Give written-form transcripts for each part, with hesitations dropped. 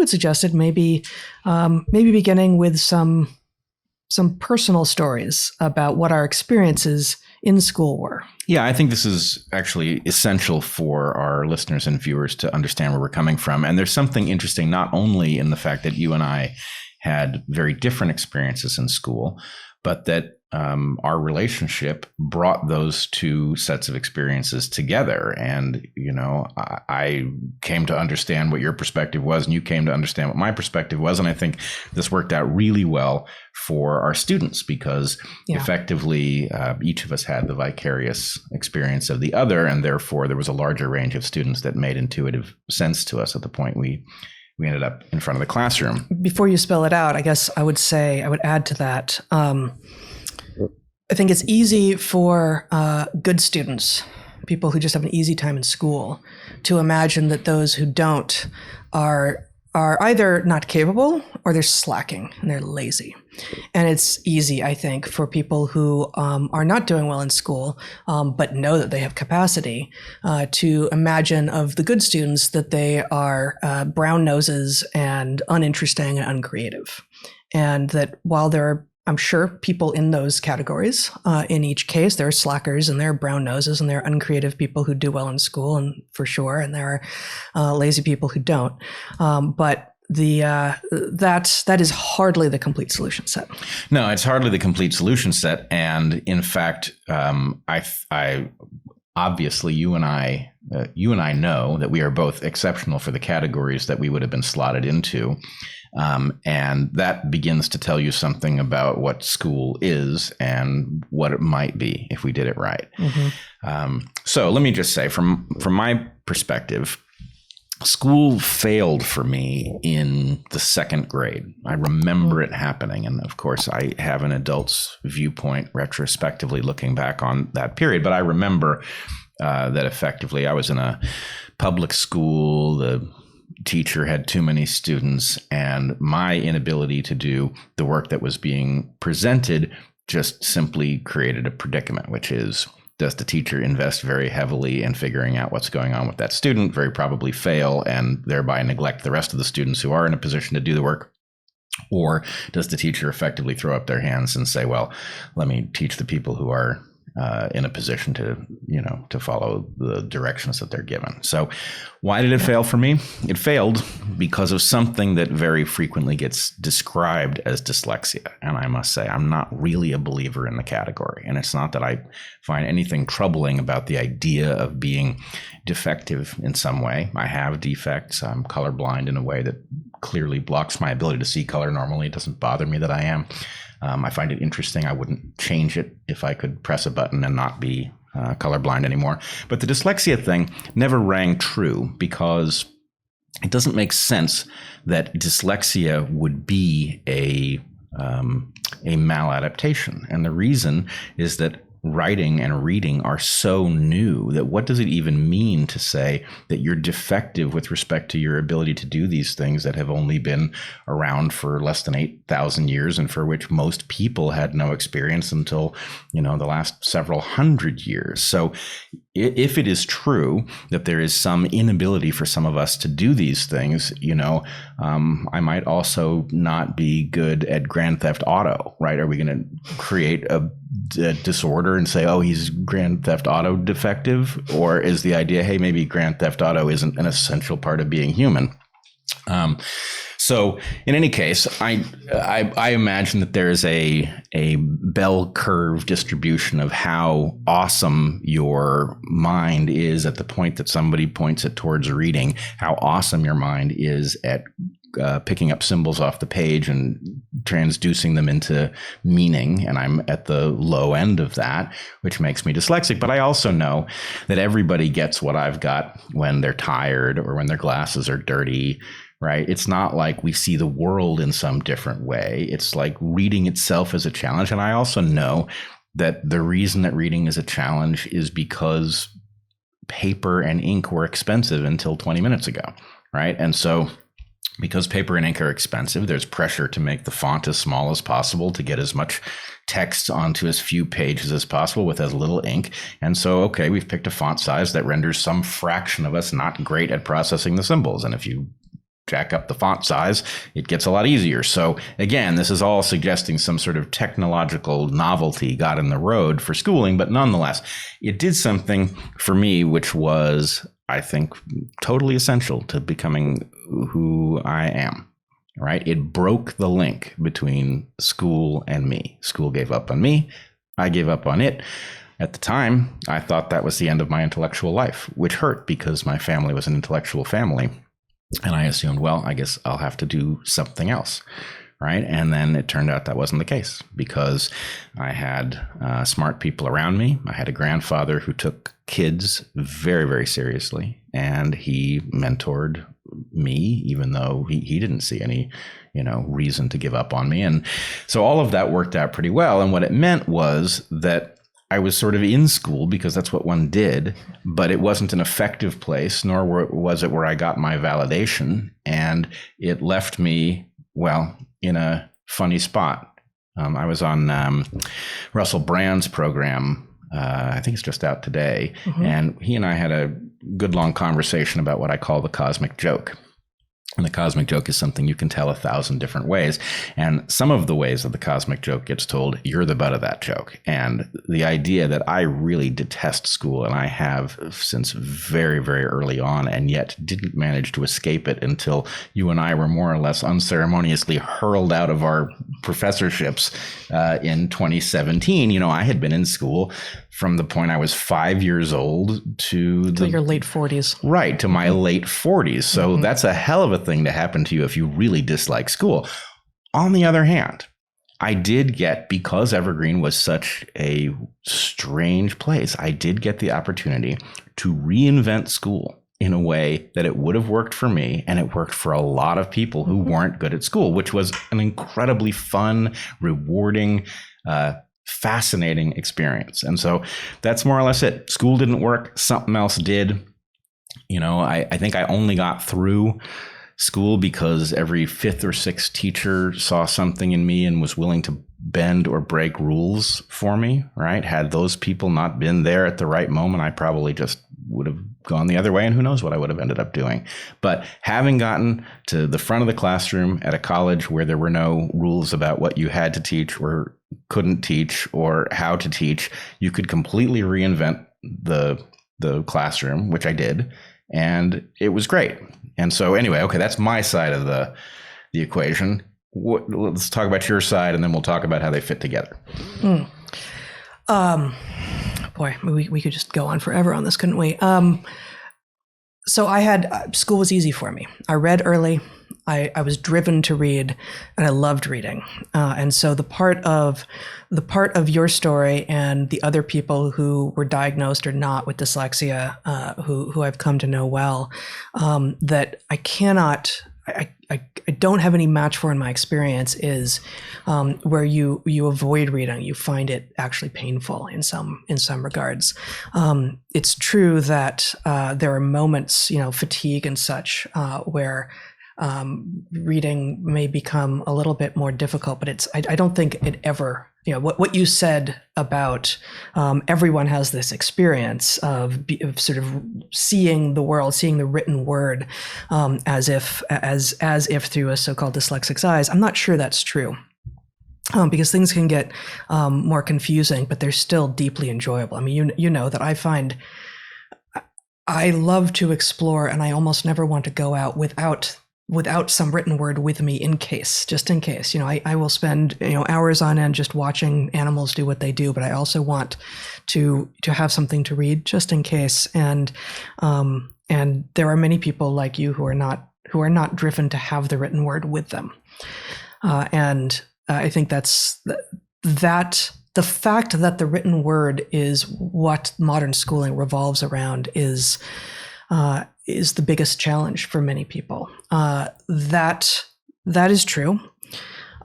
had suggested maybe beginning with some personal stories about what our experiences in school were. Yeah, I think this is actually essential for our listeners and viewers to understand where we're coming from. And there's something interesting, not only in the fact that you and I had very different experiences in school, but that our relationship brought those two sets of experiences together. And, I came to understand what your perspective was, and you came to understand what my perspective was. And I think this worked out really well for our students because effectively each of us had the vicarious experience of the other. And therefore, there was a larger range of students that made intuitive sense to us at the point we ended up in front of the classroom. Before you spell it out, I guess I would add to that. I think it's easy for good students, people who just have an easy time in school, to imagine that those who don't are either not capable or they're slacking and they're lazy. And it's easy, I think, for people who are not doing well in school, but know that they have capacity to imagine of the good students that they are brown noses and uninteresting and uncreative. And that while there are, I'm sure, people in those categories, in each case, there are slackers and there are brown noses and there are uncreative people who do well in school, and for sure, and there are lazy people who don't. But that is hardly the complete solution set. No, it's hardly the complete solution set. And in fact, I obviously you and I know that we are both exceptional for the categories that we would have been slotted into. And that begins to tell you something about what school is and what it might be if we did it right. Mm-hmm. So let me just say, from my perspective, school failed for me in the second grade. I remember it happening. And of course, I have an adult's viewpoint retrospectively looking back on that period. But I remember that effectively I was in a public school. The teacher had too many students, and my inability to do the work that was being presented just simply created a predicament, which is, does the teacher invest very heavily in figuring out what's going on with that student, very probably fail, and thereby neglect the rest of the students who are in a position to do the work? Or does the teacher effectively throw up their hands and say, well, let me teach the people who are in a position to follow the directions that they're given. So why did it fail for me? It failed because of something that very frequently gets described as dyslexia. And I must say, I'm not really a believer in the category. And it's not that I find anything troubling about the idea of being defective in some way. I have defects. I'm colorblind in a way that clearly blocks my ability to see color normally. It doesn't bother me that I am. I find it interesting. I wouldn't change it if I could press a button and not be colorblind anymore. But the dyslexia thing never rang true because it doesn't make sense that dyslexia would be a maladaptation. And the reason is that writing and reading are so new that what does it even mean to say that you're defective with respect to your ability to do these things that have only been around for less than 8,000 years and for which most people had no experience until, the last several hundred years. So if it is true that there is some inability for some of us to do these things, I might also not be good at Grand Theft Auto, right? Are we going to create a disorder and say, oh, he's Grand Theft Auto defective? Or is the idea, hey, maybe Grand Theft Auto isn't an essential part of being human? So in any case, I imagine that there is a bell curve distribution of how awesome your mind is at the point that somebody points it towards reading, how awesome your mind is at picking up symbols off the page and transducing them into meaning. And I'm at the low end of that, which makes me dyslexic. But I also know that everybody gets what I've got when they're tired or when their glasses are dirty, right? It's not like we see the world in some different way. It's like reading itself is a challenge. And I also know that the reason that reading is a challenge is because paper and ink were expensive until 20 minutes ago, right? And so because paper and ink are expensive, there's pressure to make the font as small as possible to get as much text onto as few pages as possible with as little ink. And so, okay, we've picked a font size that renders some fraction of us not great at processing the symbols. And if you jack up the font size, it gets a lot easier. So again, this is all suggesting some sort of technological novelty got in the road for schooling, but nonetheless, it did something for me, which was, I think, totally essential to becoming who I am. Right? It broke the link between school and me. School gave up on me. I gave up on it. At the time, I thought that was the end of my intellectual life, which hurt because my family was an intellectual family. And I assumed, well, I guess I'll have to do something else. Right? And then it turned out that wasn't the case because I had smart people around me. I had a grandfather who took kids very, very seriously, and he mentored me, even though he didn't see any, reason to give up on me. And so all of that worked out pretty well. And what it meant was that I was sort of in school because that's what one did, but it wasn't an effective place, nor was it where I got my validation. And it left me, well, in a funny spot. I was on Russell Brand's program. I think it's just out today. Mm-hmm. And he and I had a good long conversation about what I call the cosmic joke. And the cosmic joke is something you can tell 1,000 different ways. And some of the ways that the cosmic joke gets told, you're the butt of that joke. And the idea that I really detest school, and I have since very, very early on, and yet didn't manage to escape it until you and I were more or less unceremoniously hurled out of our professorships in 2017. I had been in school from the point I was 5 years old to your late 40s. Right, to my late 40s. So that's a hell of a thing to happen to you if you really dislike school. On the other hand, I did get, because Evergreen was such a strange place, I did get the opportunity to reinvent school in a way that it would have worked for me, and it worked for a lot of people who weren't good at school, which was an incredibly fun, rewarding, fascinating experience. And so that's more or less it. School didn't work. Something else did. I think I only got through school because every fifth or sixth teacher saw something in me and was willing to bend or break rules for me, right? Had those people not been there at the right moment, I probably just would have gone the other way, and who knows what I would have ended up doing. But having gotten to the front of the classroom at a college where there were no rules about what you had to teach or couldn't teach or how to teach, you could completely reinvent the classroom, which I did, and it was great. And so anyway, okay, that's my side of the equation. Let's talk about your side, and then we'll talk about how they fit together. Boy, we could just go on forever on this, couldn't we? So I had, school was easy for me. I read early. I was driven to read, and I loved reading. And so the part of your story and the other people who were diagnosed or not with dyslexia, who I've come to know well, that I don't have any match for in my experience is where you avoid reading. You find it actually painful in some regards. It's true that there are moments, fatigue and such, where reading may become a little bit more difficult, but I don't think it ever, what you said about everyone has this experience of sort of seeing the world, seeing the written word as if through a so-called dyslexic's eyes. I'm not sure that's true. Because things can get more confusing, but they're still deeply enjoyable. I mean, you know that I love to explore, and I almost never want to go out without some written word with me just in case. I will spend hours on end just watching animals do what they do, but I also want to have something to read just in case. And there are many people like you who are not driven to have the written word with them. And I think that's that. The fact that the written word is what modern schooling revolves around is the biggest challenge for many people. That is true.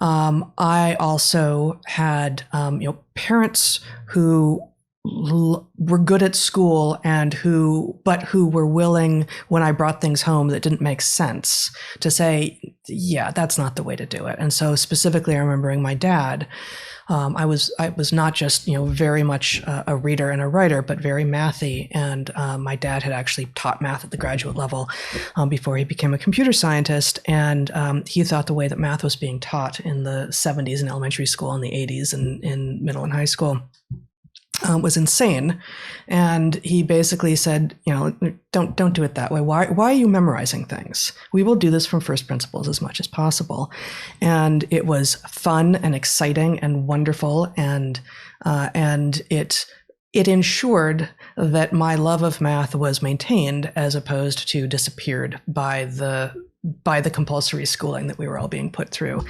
I also had parents who were good at school and who were willing, when I brought things home that didn't make sense, to say, yeah, that's not the way to do it. And so specifically, I'm remembering my dad. I was not just, very much a reader and a writer, but very mathy. And my dad had actually taught math at the graduate level before he became a computer scientist. And he thought the way that math was being taught in the 70s in elementary school and the 80s in middle and high school was insane. And he basically said, don't do it that way. Why are you memorizing things? We will do this from first principles as much as possible. And it was fun and exciting and wonderful. And it ensured that my love of math was maintained as opposed to disappeared by the compulsory schooling that we were all being put through.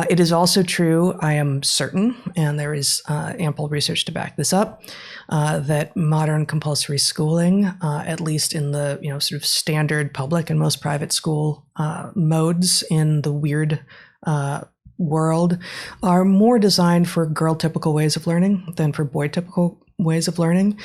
It is also true, I am certain, and there is ample research to back this up, that modern compulsory schooling, at least in the sort of standard public and most private school modes in the weird world, are more designed for girl-typical ways of learning than for boy-typical ways of learning,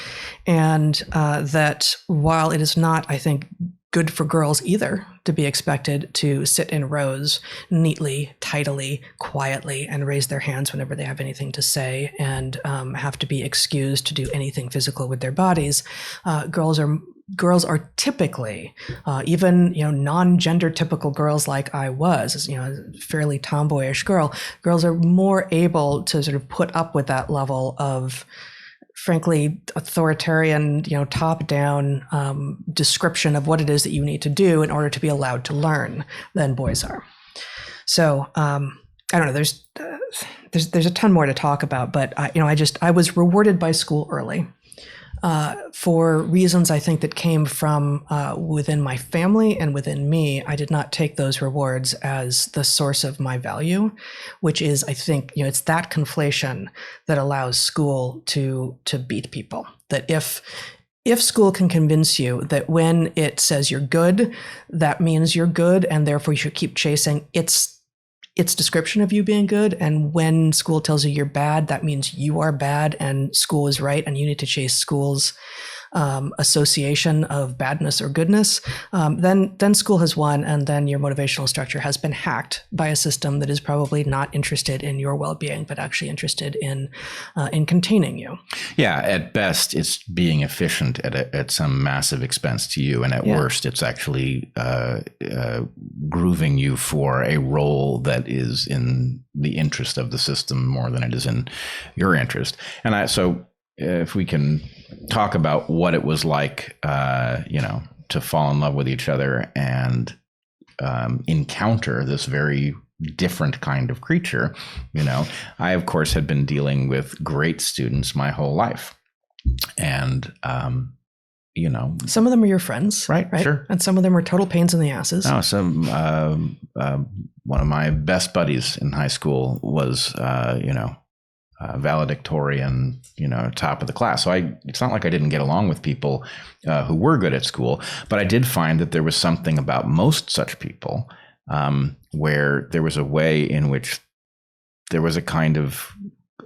and that while it is not, I think, good for girls either to be expected to sit in rows neatly, tidily, quietly, and raise their hands whenever they have anything to say, and have to be excused to do anything physical with their bodies. Girls are typically, even non-gender typical girls like I was, a fairly tomboyish girl. Girls are more able to sort of put up with that level of, frankly, authoritarian, top-down description of what it is that you need to do in order to be allowed to learn than boys are. So I don't know. There's a ton more to talk about, but I was rewarded by school early for reasons I think that came from within my family and within me. I did not take those rewards as the source of my value, which is, I think, it's that conflation that allows school to beat people. That if school can convince you that when it says you're good, that means you're good, and therefore you should keep chasing its description of you being good, and when school tells you you're bad, that means you are bad and school is right, and you need to chase school's association of badness or goodness, then school has won, and then your motivational structure has been hacked by a system that is probably not interested in your well-being, but actually interested in containing you. Yeah, at best, it's being efficient at some massive expense to you, and at worst, it's actually grooving you for a role that is in the interest of the system more than it is in your interest. And so if we can talk about what it was like, to fall in love with each other and encounter this very different kind of creature. I, of course, had been dealing with great students my whole life. And, some of them are your friends, right? Sure. And some of them are total pains in the asses. Oh, one of my best buddies in high school was, valedictorian, top of the class. So it's not like I didn't get along with people who were good at school, but I did find that there was something about most such people where there was a way in which there was a kind of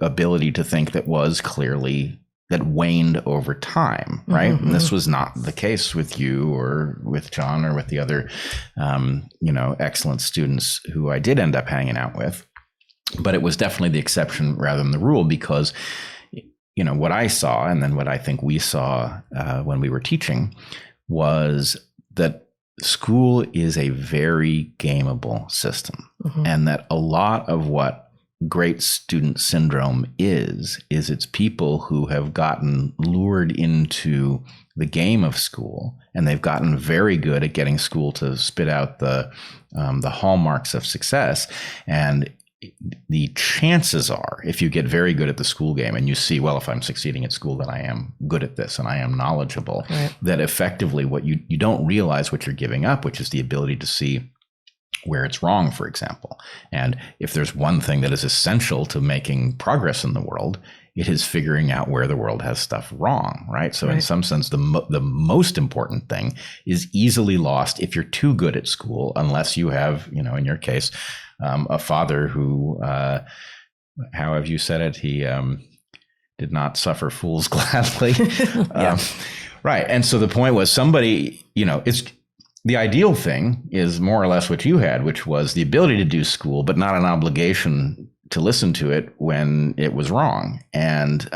ability to think that was clearly that waned over time, right? Mm-hmm. And this was not the case with you or with John or with the other, excellent students who I did end up hanging out with. But it was definitely the exception rather than the rule, because, what I saw, and then what I think we saw when we were teaching, was that school is a very gameable system, and that a lot of what great student syndrome is it's people who have gotten lured into the game of school, and they've gotten very good at getting school to spit out the hallmarks of success. And the chances are, if you get very good at the school game and you see, well, if I'm succeeding at school, then I am good at this and I am knowledgeable, right, that effectively what you don't realize what you're giving up, which is the ability to see where it's wrong, for example. And if there's one thing that is essential to making progress in the world, it is figuring out where the world has stuff wrong, right? So in some sense, the most important thing is easily lost if you're too good at school, unless you have, in your case, a father who, how have you said it? did not suffer fools gladly. Yeah. Right. And so the point was somebody, it's the ideal thing is more or less what you had, which was the ability to do school, but not an obligation to listen to it when it was wrong. And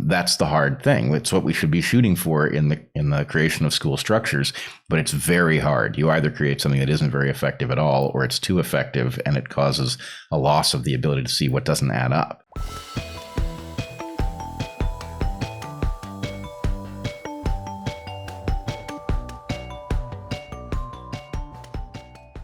that's the hard thing. It's what we should be shooting for in the creation of school structures, but it's very hard. You either create something that isn't very effective at all, or it's too effective and it causes a loss of the ability to see what doesn't add up.